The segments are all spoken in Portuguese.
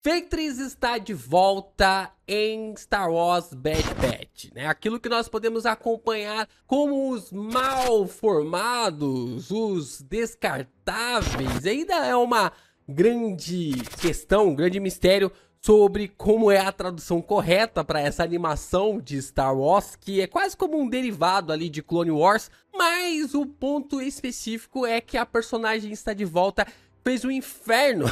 Ventress está de volta em Star Wars Bad Batch, né? Aquilo que nós podemos acompanhar como os mal formados, os descartáveis, ainda é uma grande questão, um grande mistério sobre como é a tradução correta para essa animação de Star Wars, que é quase como um derivado ali de Clone Wars, mas o ponto específico é que a personagem está de volta. Fez um inferno,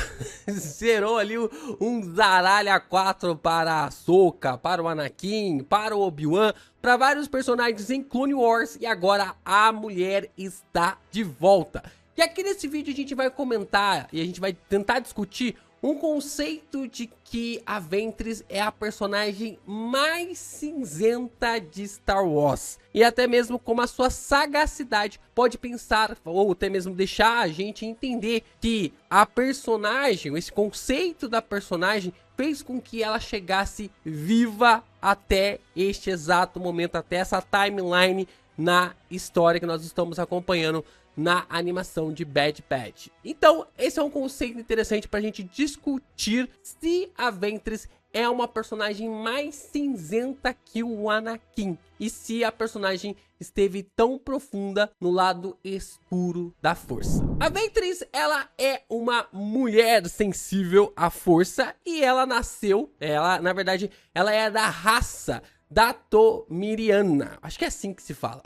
zerou ali um Zaralha 4 para a Ahsoka, para o Anakin, para o Obi-Wan, para vários personagens em Clone Wars, e agora a mulher está de volta. E aqui nesse vídeo a gente vai comentar e a gente vai tentar discutir um conceito de que a Ventress é a personagem mais cinzenta de Star Wars. E até mesmo como a sua sagacidade pode pensar, ou até mesmo deixar a gente entender que a personagem, esse conceito da personagem, fez com que ela chegasse viva até este exato momento, até essa timeline na história que nós estamos acompanhando na animação de Bad Batch. Então, esse é um conceito interessante para a gente discutir se a Ventress é uma personagem mais cinzenta que o Anakin, e se a personagem esteve tão profunda no lado escuro da força. A Ventress, ela é uma mulher sensível à força, e ela nasceu, na verdade, ela é da raça Dathomiriana, acho que é assim que se fala.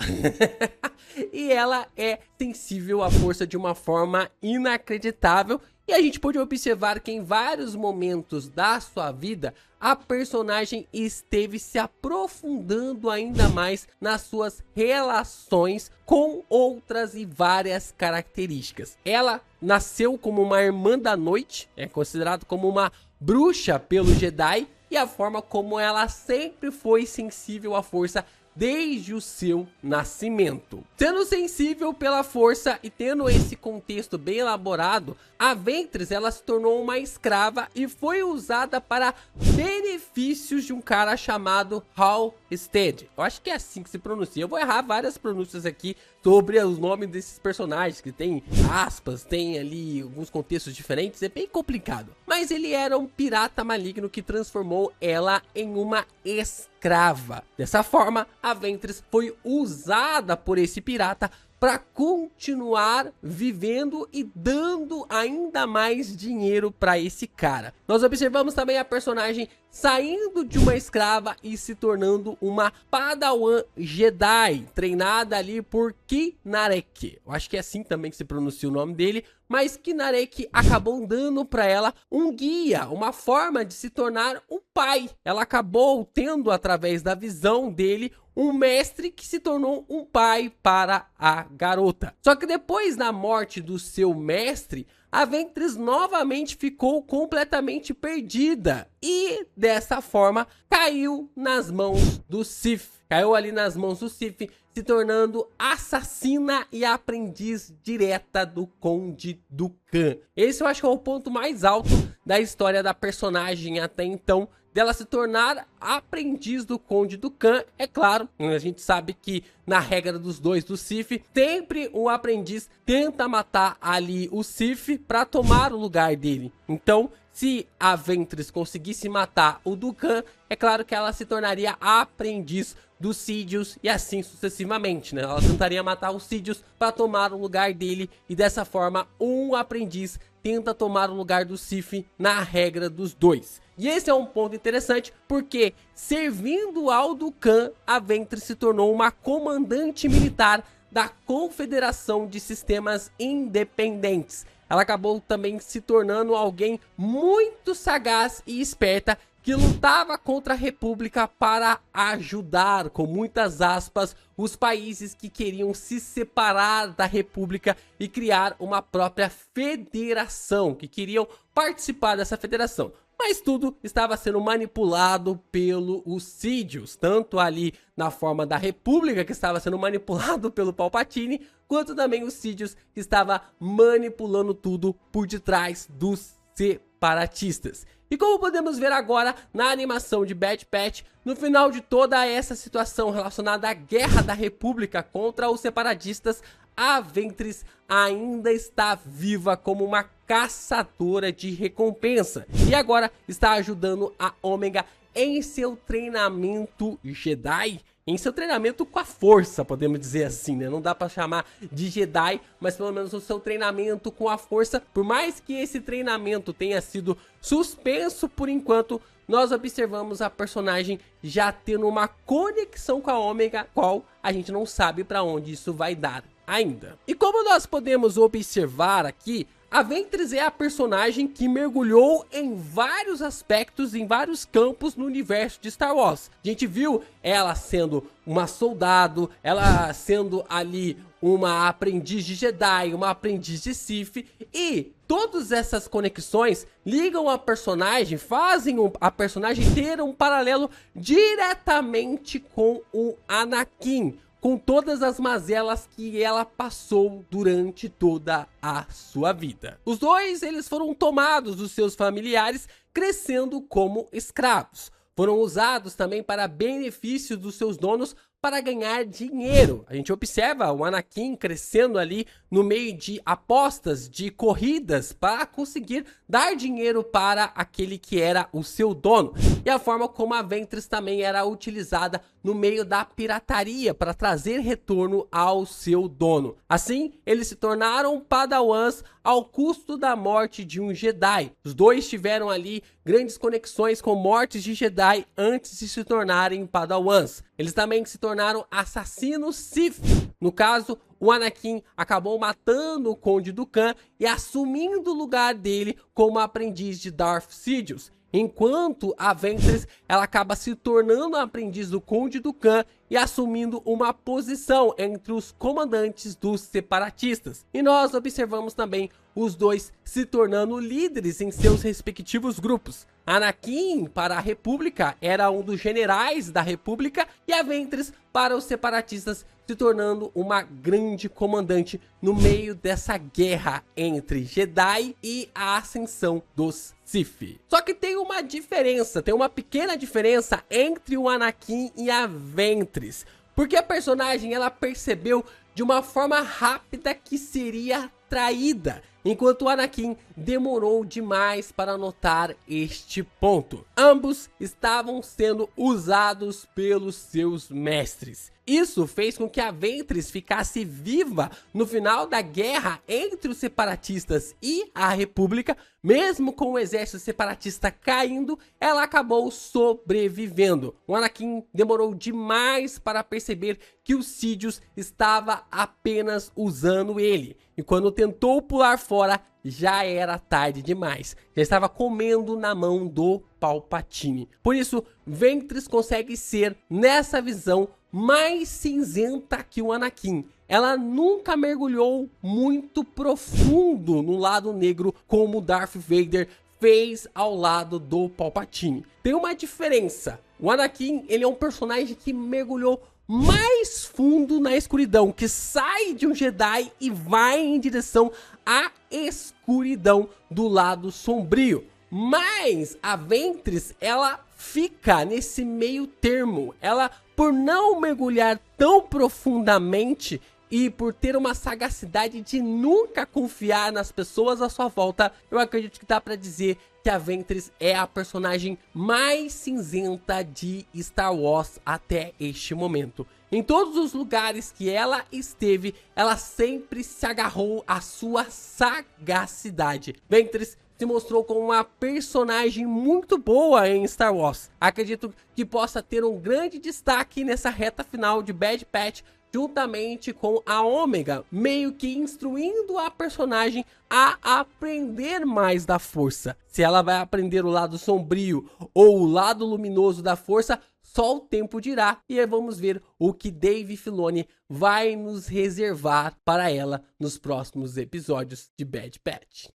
E ela é sensível à força de uma forma inacreditável. E a gente pode observar que em vários momentos da sua vida, a personagem esteve se aprofundando ainda mais nas suas relações com outras e várias características. Ela nasceu como uma irmã da noite, é considerado como uma bruxa pelo Jedi, e a forma como ela sempre foi sensível à força desde o seu nascimento. Sendo sensível pela força e tendo esse contexto bem elaborado, a Ventress, ela se tornou uma escrava e foi usada para benefícios de um cara chamado Halstead. Eu acho que é assim que se pronuncia. Eu vou errar várias pronúncias aqui sobre os nomes desses personagens, que tem aspas, tem ali alguns contextos diferentes, é bem complicado. Mas ele era um pirata maligno que transformou ela em uma escrava. Dessa forma, a Ventress foi usada por esse pirata para continuar vivendo e dando ainda mais dinheiro para esse cara. Nós observamos também a personagem saindo de uma escrava e se tornando uma Padawan Jedi, treinada ali por Kynareth. Eu acho que é assim também que se pronuncia o nome dele, mas Kynareth acabou dando para ela um guia, uma forma de se tornar um pai. Ela acabou tendo, através da visão dele, um mestre que se tornou um pai para a garota. Só que depois da morte do seu mestre, a Ventress novamente ficou completamente perdida e dessa forma caiu nas mãos do Sith. Caiu ali nas mãos do Sith, se tornando assassina e aprendiz direta do Conde Dooku. Esse eu acho que é o ponto mais alto da história da personagem até então, dela se tornar aprendiz do Conde Dooku. É claro, a gente sabe que na regra dos dois do Sith, sempre o aprendiz tenta matar ali o Sith para tomar o lugar dele. Então, se a Ventress conseguisse matar o Dooku, é claro que ela se tornaria aprendiz do Sidious e assim sucessivamente, né? Ela tentaria matar o Sidious para tomar o lugar dele, e dessa forma um aprendiz tenta tomar o lugar do Sith na regra dos dois. E esse é um ponto interessante, porque servindo ao Dooku, a Ventress se tornou uma comandante militar da Confederação de Sistemas Independentes. Ela acabou também se tornando alguém muito sagaz e esperta, que lutava contra a República para ajudar, com muitas aspas, os países que queriam se separar da República e criar uma própria federação, que queriam participar dessa federação. Mas tudo estava sendo manipulado pelo Sidious, tanto ali na forma da República, que estava sendo manipulado pelo Palpatine, quanto também o Sidious, que estava manipulando tudo por detrás dos separatistas. E como podemos ver agora na animação de Bad Batch, no final de toda essa situação relacionada à guerra da República contra os separatistas, a Ventress ainda está viva como uma caçadora de recompensa e agora está ajudando a Omega em seu treinamento Jedi, em seu treinamento com a força, podemos dizer assim, né? Não dá pra chamar de Jedi, mas pelo menos o seu treinamento com a força. Por mais que esse treinamento tenha sido suspenso por enquanto, nós observamos a personagem já tendo uma conexão com a Omega, qual a gente não sabe pra onde isso vai dar ainda. E como nós podemos observar aqui, a Ventress é a personagem que mergulhou em vários aspectos, em vários campos no universo de Star Wars. A gente viu ela sendo uma soldado, ela sendo ali uma aprendiz de Jedi, uma aprendiz de Sith, e todas essas conexões ligam a personagem, fazem a personagem ter um paralelo diretamente com o Anakin, com todas as mazelas que ela passou durante toda a sua vida. Os dois, eles foram tomados dos seus familiares, crescendo como escravos. Foram usados também para benefício dos seus donos para ganhar dinheiro. A gente observa o Anakin crescendo ali no meio de apostas, de corridas, para conseguir dar dinheiro para aquele que era o seu dono. E a forma como a Ventress também era utilizada no meio da pirataria para trazer retorno ao seu dono. Assim, eles se tornaram padawans ao custo da morte de um Jedi. Os dois tiveram ali grandes conexões com mortes de Jedi antes de se tornarem padawans. Eles também se tornaram assassinos Sith. No caso, o Anakin acabou matando o Conde Dooku e assumindo o lugar dele como aprendiz de Darth Sidious. Enquanto a Ventress, ela acaba se tornando a aprendiz do Conde Dooku e assumindo uma posição entre os comandantes dos separatistas. E nós observamos também os dois se tornando líderes em seus respectivos grupos. Anakin, para a República, era um dos generais da República, e a Ventress, para os separatistas, se tornando uma grande comandante no meio dessa guerra entre Jedi e a ascensão dos Sith. Só que tem uma diferença, tem uma pequena diferença entre o Anakin e a Ventress, porque a personagem, ela percebeu de uma forma rápida que seria traída, enquanto o Anakin demorou demais para notar este ponto. Ambos estavam sendo usados pelos seus mestres. Isso fez com que a Ventress ficasse viva no final da guerra entre os separatistas e a República. Mesmo com o exército separatista caindo, ela acabou sobrevivendo. O Anakin demorou demais para perceber que o Sidious estava apenas usando ele. E quando tentou pular fora, já era tarde demais. Já estava comendo na mão do Palpatine. Por isso, Ventress consegue ser, nessa visão, mais cinzenta que o Anakin. Ela nunca mergulhou muito profundo no lado negro como Darth Vader fez ao lado do Palpatine. Tem uma diferença. O Anakin, ele é um personagem que mergulhou mais fundo na escuridão, que sai de um Jedi e vai em direção à escuridão do lado sombrio. Mas a Ventress, ela fica nesse meio termo. Ela, por não mergulhar tão profundamente e por ter uma sagacidade de nunca confiar nas pessoas à sua volta, eu acredito que dá pra dizer que a Ventress é a personagem mais cinzenta de Star Wars até este momento. Em todos os lugares que ela esteve, ela sempre se agarrou à sua sagacidade. Ventress se mostrou como uma personagem muito boa em Star Wars. Acredito que possa ter um grande destaque nessa reta final de Bad Batch, juntamente com a Omega, meio que instruindo a personagem a aprender mais da força. Se ela vai aprender o lado sombrio ou o lado luminoso da força, só o tempo dirá, e aí vamos ver o que Dave Filoni vai nos reservar para ela nos próximos episódios de Bad Batch.